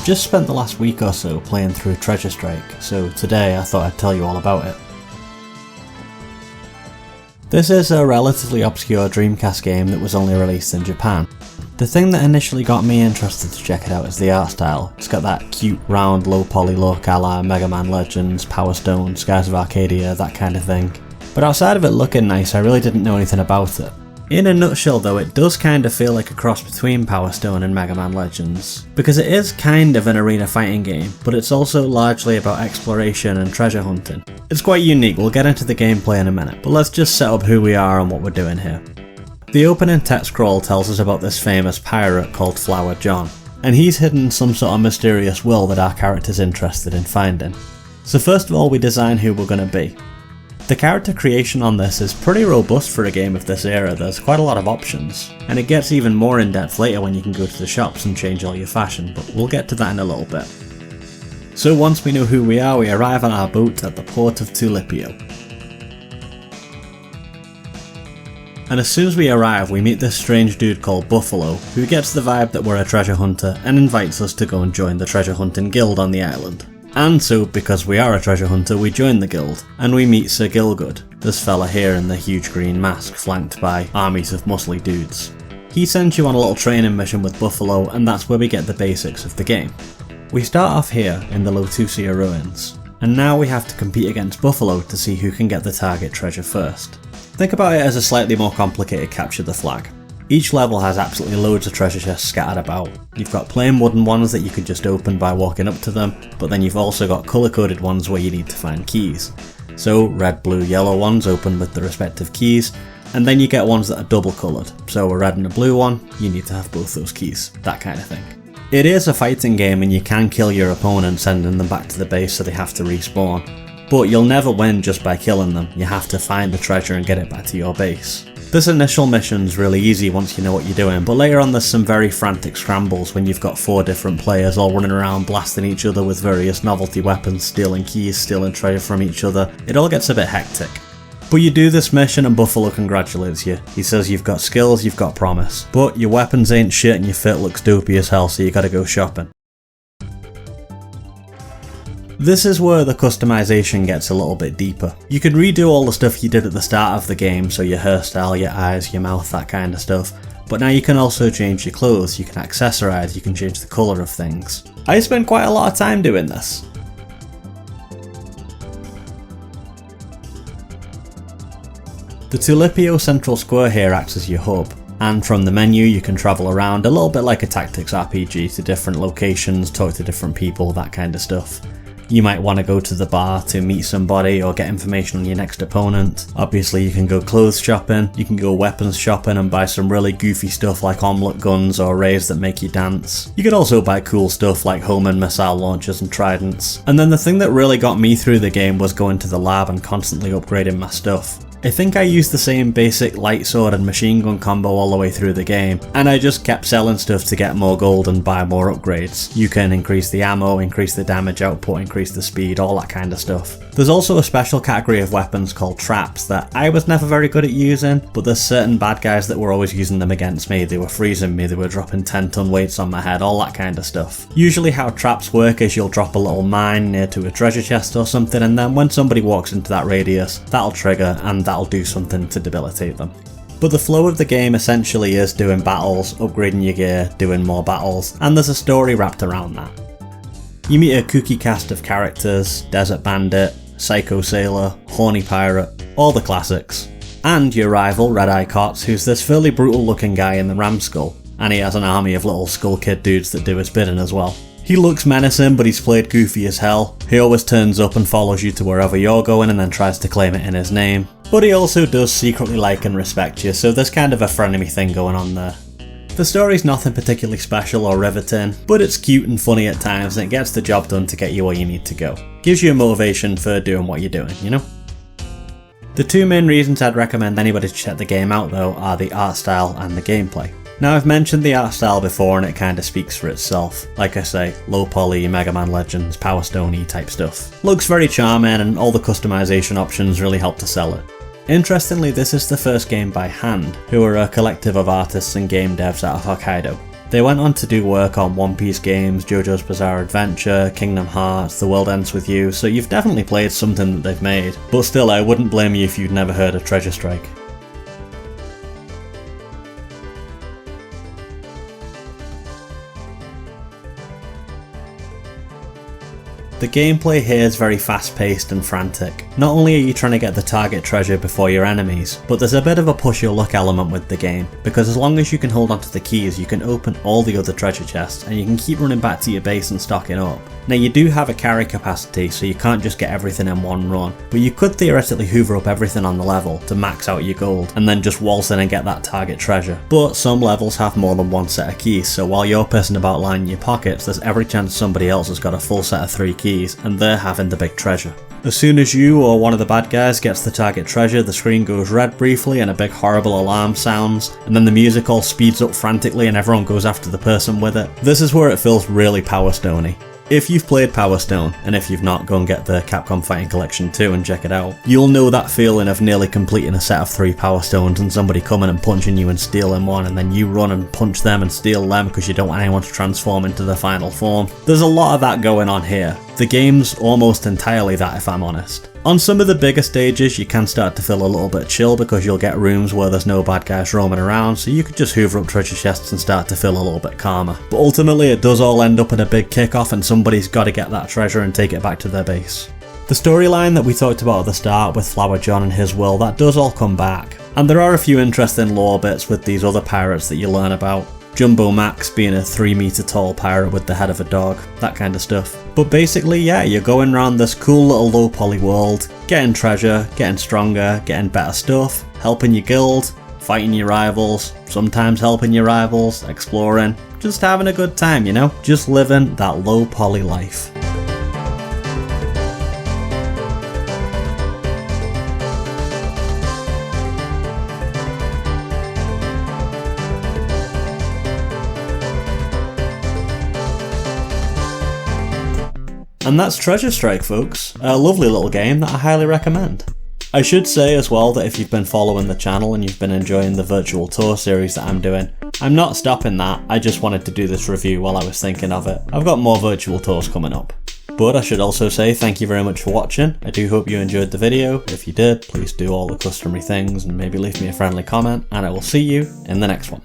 I've just spent the last week or so playing through Treasure Strike, so today I thought I'd tell you all about it. This is a relatively obscure Dreamcast game that was only released in Japan. The thing that initially got me interested to check it out is the art style. It's got that cute, round, low poly look a la Mega Man Legends, Power Stone, Skies of Arcadia, that kind of thing. But outside of it looking nice, I really didn't know anything about it. In a nutshell though, it does kind of feel like a cross between Power Stone and Mega Man Legends, because it is kind of an arena fighting game, but it's also largely about exploration and treasure hunting. It's quite unique, we'll get into the gameplay in a minute, but let's just set up who we are and what we're doing here. The opening text scroll tells us about this famous pirate called Flower John, and he's hidden some sort of mysterious will that our character's interested in finding. So first of all, we design who we're going to be. The character creation on this is pretty robust for a game of this era. There's quite a lot of options, and it gets even more in depth later when you can go to the shops and change all your fashion, but we'll get to that in a little bit. So once we know who we are, we arrive on our boat at the port of Tulipio. And as soon as we arrive, we meet this strange dude called Buffalo, who gets the vibe that we're a treasure hunter and invites us to go and join the treasure hunting guild on the island. And so, because we are a treasure hunter, we join the guild, and we meet Sir Gilgood, this fella here in the huge green mask flanked by armies of muscly dudes. He sends you on a little training mission with Buffalo, and that's where we get the basics of the game. We start off here in the Lotusia ruins, and now we have to compete against Buffalo to see who can get the target treasure first. Think about it as a slightly more complicated capture the flag. Each level has absolutely loads of treasure chests scattered about. You've got plain wooden ones that you could just open by walking up to them, but then you've also got colour-coded ones where you need to find keys. So red, blue, yellow ones open with the respective keys, and then you get ones that are double coloured. So a red and a blue one, you need to have both those keys, that kind of thing. It is a fighting game and you can kill your opponent sending them back to the base so they have to respawn. But you'll never win just by killing them, you have to find the treasure and get it back to your base. This initial mission's really easy once you know what you're doing, but later on there's some very frantic scrambles when you've got 4 different players all running around blasting each other with various novelty weapons, stealing keys, stealing treasure from each other. It all gets a bit hectic. But you do this mission and Buffalo congratulates you. He says you've got skills, you've got promise, but your weapons ain't shit and your fit looks dopey as hell, so you gotta go shopping. This is where the customization gets a little bit deeper. You can redo all the stuff you did at the start of the game, so your hairstyle, your eyes, your mouth, that kind of stuff, but now you can also change your clothes, you can accessorize, you can change the colour of things. I spent quite a lot of time doing this. The Tulipio Central Square here acts as your hub, and from the menu you can travel around a little bit like a tactics RPG to different locations, talk to different people, that kind of stuff. You might want to go to the bar to meet somebody or get information on your next opponent. Obviously you can go clothes shopping, you can go weapons shopping and buy some really goofy stuff like omelette guns or rays that make you dance. You could also buy cool stuff like homing missile launchers and tridents. And then the thing that really got me through the game was going to the lab and constantly upgrading my stuff. I think I used the same basic light sword and machine gun combo all the way through the game, and I just kept selling stuff to get more gold and buy more upgrades. You can increase the ammo, increase the damage output, increase the speed, all that kind of stuff. There's also a special category of weapons called traps that I was never very good at using, but there's certain bad guys that were always using them against me. They were freezing me, they were dropping 10-ton weights on my head, all that kind of stuff. Usually how traps work is you'll drop a little mine near to a treasure chest or something, and then when somebody walks into that radius, that'll trigger and that'll do something to debilitate them. But the flow of the game essentially is doing battles, upgrading your gear, doing more battles, and there's a story wrapped around that. You meet a kooky cast of characters, Desert Bandit, Psycho Sailor, Horny Pirate, all the classics. And your rival, Red Eye Cots, who's this fairly brutal looking guy in the ram skull, and he has an army of little skull kid dudes that do his bidding as well. He looks menacing, but he's played goofy as hell. He always turns up and follows you to wherever you're going and then tries to claim it in his name. But he also does secretly like and respect you, so there's kind of a frenemy thing going on there. The story's nothing particularly special or riveting, but it's cute and funny at times and it gets the job done to get you where you need to go. Gives you a motivation for doing what you're doing, you know? The 2 main reasons I'd recommend anybody to check the game out though are the art style and the gameplay. Now I've mentioned the art style before and it kinda speaks for itself. Like I say, low poly, Mega Man Legends, Power Stone-y type stuff. Looks very charming and all the customization options really help to sell it. Interestingly, this is the first game by Hand, who are a collective of artists and game devs out of Hokkaido. They went on to do work on One Piece games, JoJo's Bizarre Adventure, Kingdom Hearts, The World Ends With You, so you've definitely played something that they've made. But still, I wouldn't blame you if you'd never heard of Treasure Strike. The gameplay here is very fast paced and frantic. Not only are you trying to get the target treasure before your enemies, but there's a bit of a push your luck element with the game, because as long as you can hold onto the keys you can open all the other treasure chests and you can keep running back to your base and stocking up. Now you do have a carry capacity, so you can't just get everything in one run, but you could theoretically hoover up everything on the level to max out your gold and then just waltz in and get that target treasure. But some levels have more than one set of keys, so while you're pissing about lining your pockets, there's every chance somebody else has got a full set of 3 keys and they're having the big treasure. As soon as you or one of the bad guys gets the target treasure, the screen goes red briefly and a big horrible alarm sounds, and then the music all speeds up frantically and everyone goes after the person with it. This is where it feels really Power Stone-y. If you've played Power Stone, and if you've not, go and get the Capcom Fighting Collection 2 and check it out, you'll know that feeling of nearly completing a set of 3 Power Stones and somebody coming and punching you and stealing one, and then you run and punch them and steal them because you don't want anyone to transform into the final form. There's a lot of that going on here. The game's almost entirely that, if I'm honest. On some of the bigger stages you can start to feel a little bit chill because you'll get rooms where there's no bad guys roaming around, so you could just hoover up treasure chests and start to feel a little bit calmer. But ultimately it does all end up in a big kickoff and somebody's got to get that treasure and take it back to their base. The storyline that we talked about at the start with Flower John and his world, that does all come back. And there are a few interesting lore bits with these other pirates that you learn about. Jumbo Max being a 3-meter tall pirate with the head of a dog, that kind of stuff. But basically, yeah, you're going around this cool little low poly world, getting treasure, getting stronger, getting better stuff, helping your guild, fighting your rivals, sometimes helping your rivals, exploring, just having a good time, you know? Just living that low poly life. And that's Treasure Strike, folks. A lovely little game that I highly recommend. I should say as well that if you've been following the channel and you've been enjoying the virtual tour series that I'm doing, I'm not stopping that, I just wanted to do this review while I was thinking of it. I've got more virtual tours coming up. But I should also say thank you very much for watching. I do hope you enjoyed the video. If you did, please do all the customary things and maybe leave me a friendly comment, and I will see you in the next one.